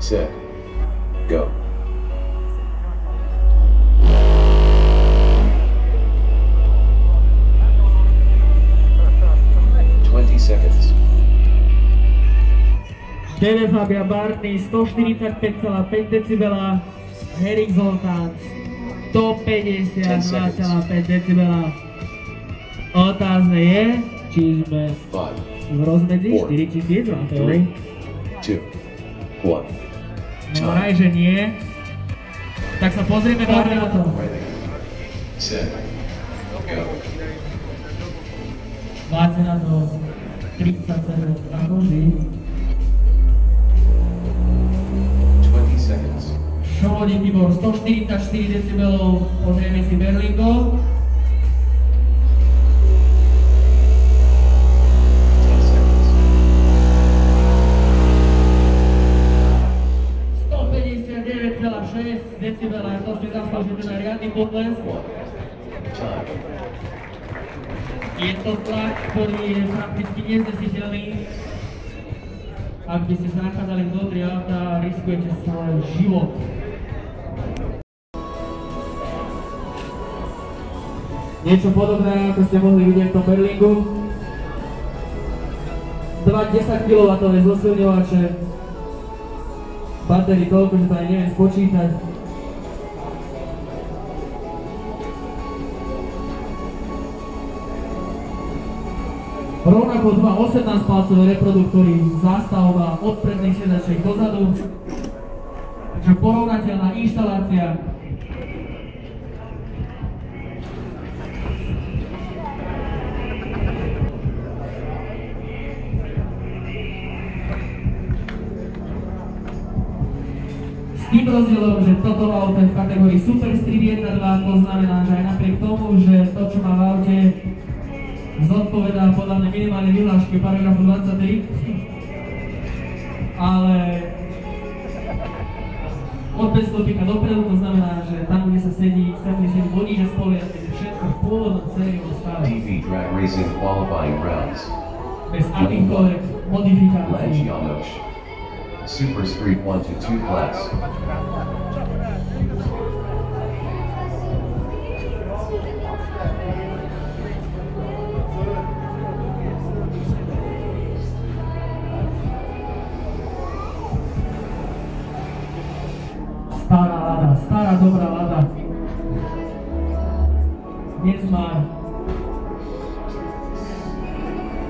Set. Go. Seconds. DD Fabia Bartny 145,5 decibela, Henrik Zoltán 152,5 decibela. Otázne je, či sme v rozmedzi 4000 W. 2, 1. No raj, že nie. Tak sa pozrieme hlavne na to. Set. Go. Máte na to 37 akoží. 20 seconds. Šovodí Tibor 144 decibelov, pozrieme si Berlingo. 10 seconds. 159,6 decibela, to si zaslúžite na riadny potles. Je to tlak, ktorý je prakticky neznesiteľný. Ak by ste sa nachádzali vnútri auta, riskujete svoj život. Niečo podobné, ako ste mohli vidieť v tom Berlingu. 2 10 kW zosilňovače. Batérii toľko, že to aj neviem spočítať. Rovnako 2 18-palcové reproduktory, zástavba od predných sedačiek dozadu. Takže porovnateľná inštalácia. S tým rozdielom, že toto auto je v kategórii Super Street 1.2, to znamená, že aj napriek tomu, že to, čo má v aute, zodpovedá podľa mňa minimálne vyhláške paragrafu 23, ale od 5 stĺpika dopredu, to znamená, že tam, kde sa sedí vodič a spolujazdec, je všetko v pôvodnom sériovom stave. DV Drag Racing Qualifying Rounds. Bez akýchkoľvek modifikácií. Super Street 1 to 2 class. Stará Lada, stará dobrá Lada. Nezmár.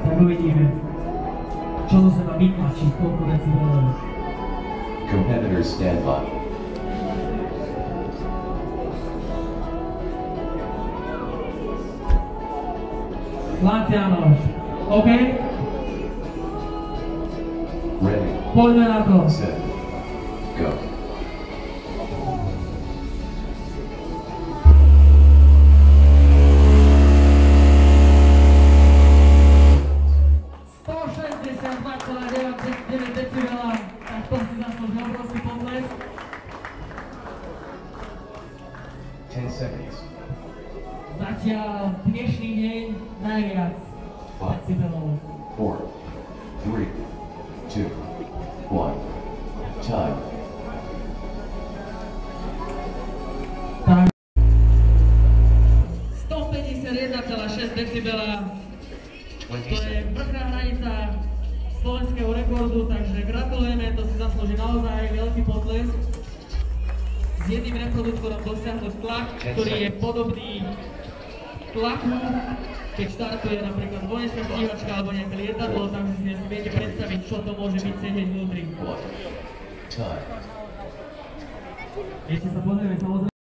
Tak uvidíme, čo zo seba vytlačí, koľko decibelov. Competitors stand by. Lancianoš, OK? Ready. Poďme na to. Set. Go. Decibela, tak to si zaslúži obrovský potlesk. 10 seconds. Zatiaľ dnešný deň najviac decibelov. 4, 3, 2, 1. Time. Tak. 151,6 decibela. To je vrchná hranica slovenského rekordu, takže gratulujeme, to si zaslúži naozaj veľký potlesk. S jedným reproduktorom dosiahnuť tlak, ktorý je podobný tlaku, keď štartuje napríklad vojenská stíhačka alebo nejaké lietadlo, takže si asi viete predstaviť, čo to môže byť sedieť vnútri. Ešte sa pozrieme samozrejme.